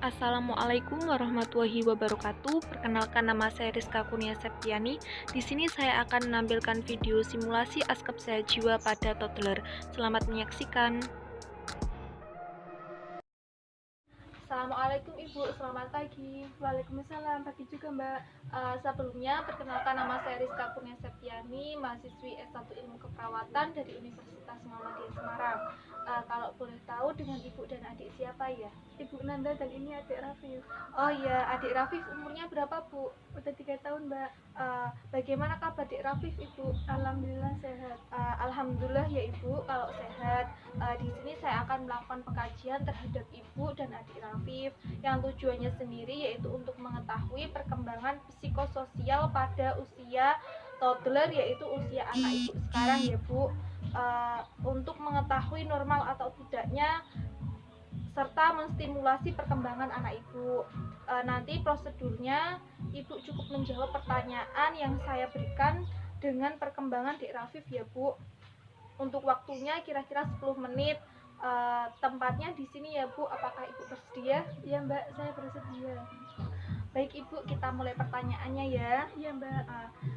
Assalamualaikum warahmatollahi wabarakatuh. Perkenalkan, nama saya Rizka Kurnia Septiani. Di sini saya akan menampilkan video simulasi askep sehat jiwa pada toddler. Selamat menyaksikan. Assalamualaikum Ibu, selamat pagi. Waalaikumsalam, pagi juga Mbak. Sebelumnya, perkenalkan, nama saya Rizka Kurnia Septiani, mahasiswi S1 Ilmu Keperawatan dari Universitas Muhammadiyah Semarang. Kalau boleh tahu, dengan Ibu dan adik siapa ya? Ibu Nanda dan ini adik Rafif. Oh iya, adik Rafif umurnya berapa Bu? Udah 3 tahun Mbak. Bagaimana kabar adik Rafif Ibu? Alhamdulillah sehat. Alhamdulillah ya Ibu, kalau sehat. Di sini saya akan melakukan pengkajian terhadap Ibu dan adik Rafif yang tujuannya sendiri yaitu untuk mengetahui perkembangan psikososial pada usia toddler, yaitu usia anak Ibu sekarang ya Bu. Untuk mengetahui normal atau tidaknya serta menstimulasi perkembangan anak Ibu. Nanti prosedurnya Ibu cukup menjawab pertanyaan yang saya berikan dengan perkembangan Dik Rafif ya Bu. Untuk waktunya kira-kira 10 menit. Tempatnya di sini ya Bu. Apakah Ibu bersedia? Iya Mbak, saya bersedia. Baik Ibu, kita mulai pertanyaannya ya. Iya Mbak.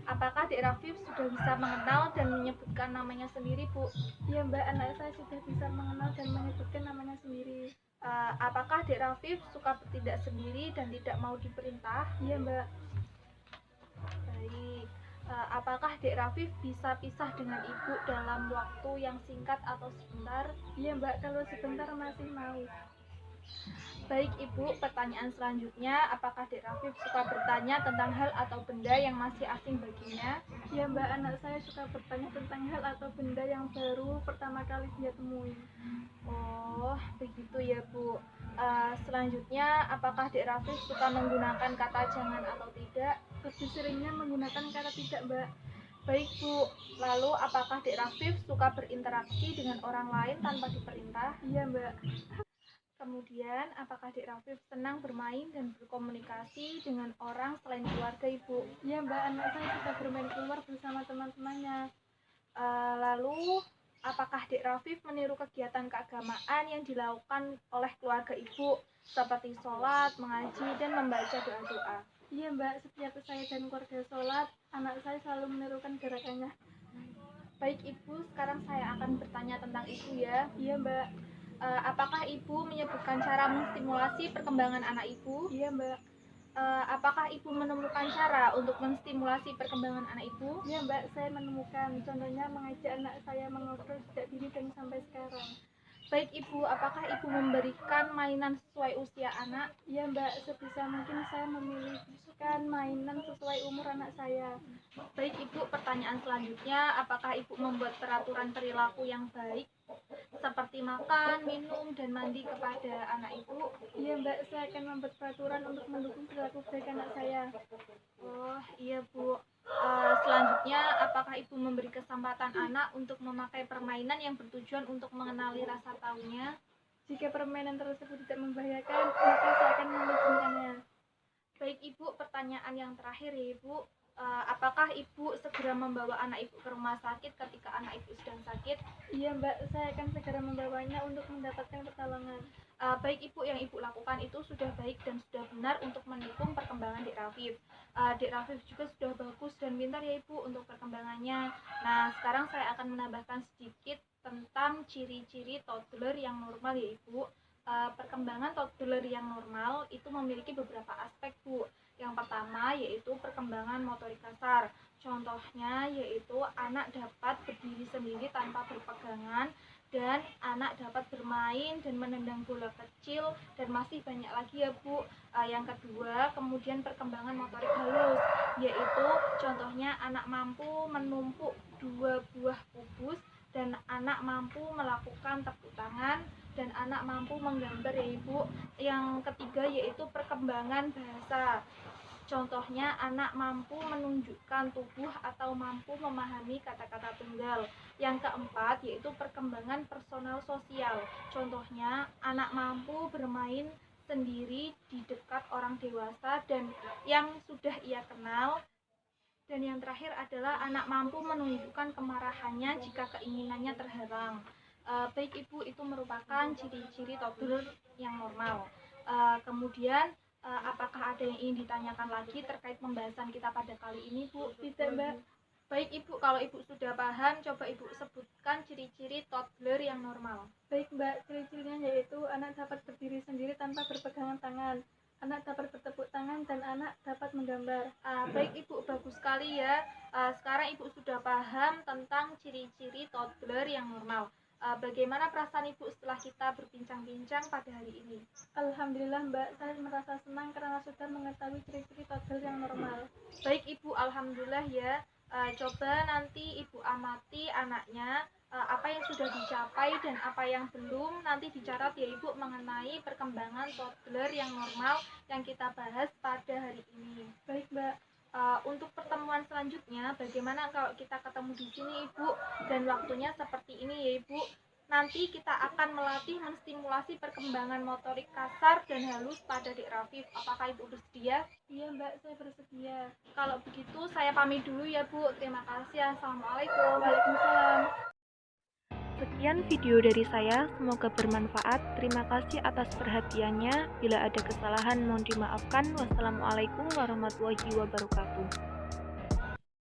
Apakah Dik Rafif sudah bisa mengenal dan menyebutkan namanya sendiri Bu? Iya Mbak, anak saya sudah bisa mengenal dan menyebutkan namanya sendiri. Apakah Dik Rafif suka bertindak sendiri dan tidak mau diperintah? Iya Mbak. Baik. Apakah Dek Rafif bisa pisah dengan Ibu dalam waktu yang singkat atau sebentar? Iya Mbak, kalau sebentar masih mau. Baik Ibu, pertanyaan selanjutnya, apakah Dek Rafif suka bertanya tentang hal atau benda yang masih asing baginya? Iya Mbak, anak saya suka bertanya tentang hal atau benda yang baru pertama kali dia temui. Oh, begitu ya Bu. Selanjutnya, apakah Dek Rafif suka menggunakan kata jangan atau tidak? Lebih seringnya menggunakan kata tidak Mbak. Baik Bu, lalu apakah Dek Rafif suka berinteraksi dengan orang lain tanpa diperintah? Iya Mbak. Kemudian, apakah Dek Rafif senang bermain dan berkomunikasi dengan orang selain keluarga Ibu? Iya Mbak, anak saya suka bermain keluar bersama teman-temannya. Lalu, apakah Dek Rafif meniru kegiatan keagamaan yang dilakukan oleh keluarga Ibu, seperti sholat, mengaji, dan membaca doa-doa? Iya Mbak, setiap saya dan keluarga sholat, anak saya selalu menirukan gerakannya. Baik Ibu, sekarang saya akan bertanya tentang Ibu ya. Iya Mbak. Apakah Ibu menyebutkan cara menstimulasi perkembangan anak Ibu? Iya Mbak. Apakah Ibu menemukan cara untuk menstimulasi perkembangan anak Ibu? Iya Mbak, saya menemukan. Contohnya mengajak anak saya mengobrol sejak dini dan sampai sekarang. Baik Ibu, apakah Ibu memberikan mainan sesuai usia anak? Iya Mbak, sebisa mungkin saya memilihkan mainan sesuai umur anak saya. Baik Ibu, pertanyaan selanjutnya, apakah Ibu membuat peraturan perilaku yang baik seperti makan, minum, dan mandi kepada anak Ibu? Iya Mbak, saya akan membuat peraturan untuk mendukung perilaku baik anak saya. Oh iya Bu. Selanjutnya, apakah Ibu memberi kesempatan anak untuk memakai permainan yang bertujuan untuk mengenali rasa taunya? Jika permainan tersebut tidak membahayakan, maka saya akan mengizinkannya. Baik Ibu, pertanyaan yang terakhir ya Ibu. Apakah Ibu segera membawa anak Ibu ke rumah sakit ketika anak Ibu sedang sakit? Iya Mbak, saya akan segera membawanya untuk mendapatkan pertolongan. Baik Ibu, yang Ibu lakukan itu sudah baik dan sudah benar untuk mendukung perkembangan Dek Rafif. Dek Rafif juga sudah bagus dan pintar ya Ibu untuk perkembangannya. Nah, sekarang saya akan menambahkan sedikit tentang ciri-ciri toddler yang normal ya Ibu. Perkembangan toddler yang normal itu memiliki beberapa aspek Bu. Yang pertama yaitu perkembangan motorik kasar. Contohnya yaitu anak dapat berdiri sendiri tanpa berpegangan, dan anak dapat bermain dan menendang bola kecil, dan masih banyak lagi ya Bu. Yang kedua, kemudian perkembangan motorik halus, yaitu contohnya anak mampu menumpuk 2 buah kubus, dan anak mampu melakukan tepuk tangan, dan anak mampu menggambar ya Ibu. Yang ketiga yaitu perkembangan bahasa. Contohnya anak mampu menunjukkan tubuh atau mampu memahami kata-kata tunggal. Yang keempat yaitu perkembangan personal sosial. Contohnya anak mampu bermain sendiri di dekat orang dewasa dan yang sudah ia kenal. Dan yang terakhir adalah anak mampu menunjukkan kemarahannya jika keinginannya terhalang. Baik Ibu, itu merupakan ciri-ciri toddler yang normal. Kemudian apakah ada yang ingin ditanyakan lagi terkait pembahasan kita pada kali ini, Bu? Tidak, Mbak. Baik Ibu, kalau Ibu sudah paham, coba Ibu sebutkan ciri-ciri toddler yang normal. Baik, Mbak. Ciri-cirinya yaitu anak dapat berdiri sendiri tanpa berpegangan tangan, anak dapat bertepuk tangan, dan anak dapat menggambar. Baik Ibu, bagus sekali ya. Sekarang Ibu sudah paham tentang ciri-ciri toddler yang normal. Bagaimana perasaan Ibu setelah kita berbincang-bincang pada hari ini? Alhamdulillah, Mbak. Saya merasa senang karena sudah mengetahui ciri-ciri toddler yang normal. Baik Ibu, alhamdulillah ya. Coba nanti Ibu amati anaknya, apa yang sudah dicapai dan apa yang belum, nanti dicatat ya Ibu mengenai perkembangan toddler yang normal yang kita bahas pada hari ini. Baik, Mbak. Untuk pertemuan selanjutnya, bagaimana kalau kita ketemu di sini Ibu dan waktunya seperti ini ya Ibu. Nanti kita akan melatih menstimulasi perkembangan motorik kasar dan halus pada Dik Rafif. Apakah Ibu bersedia? Iya, Mbak. Saya bersedia. Kalau begitu saya pamit dulu ya Bu. Terima kasih. Assalamualaikum. Waalaikumsalam. Sekian video dari saya, semoga bermanfaat. Terima kasih atas perhatiannya. Bila ada kesalahan mohon dimaafkan. Wassalamualaikum warahmatullahi wabarakatuh.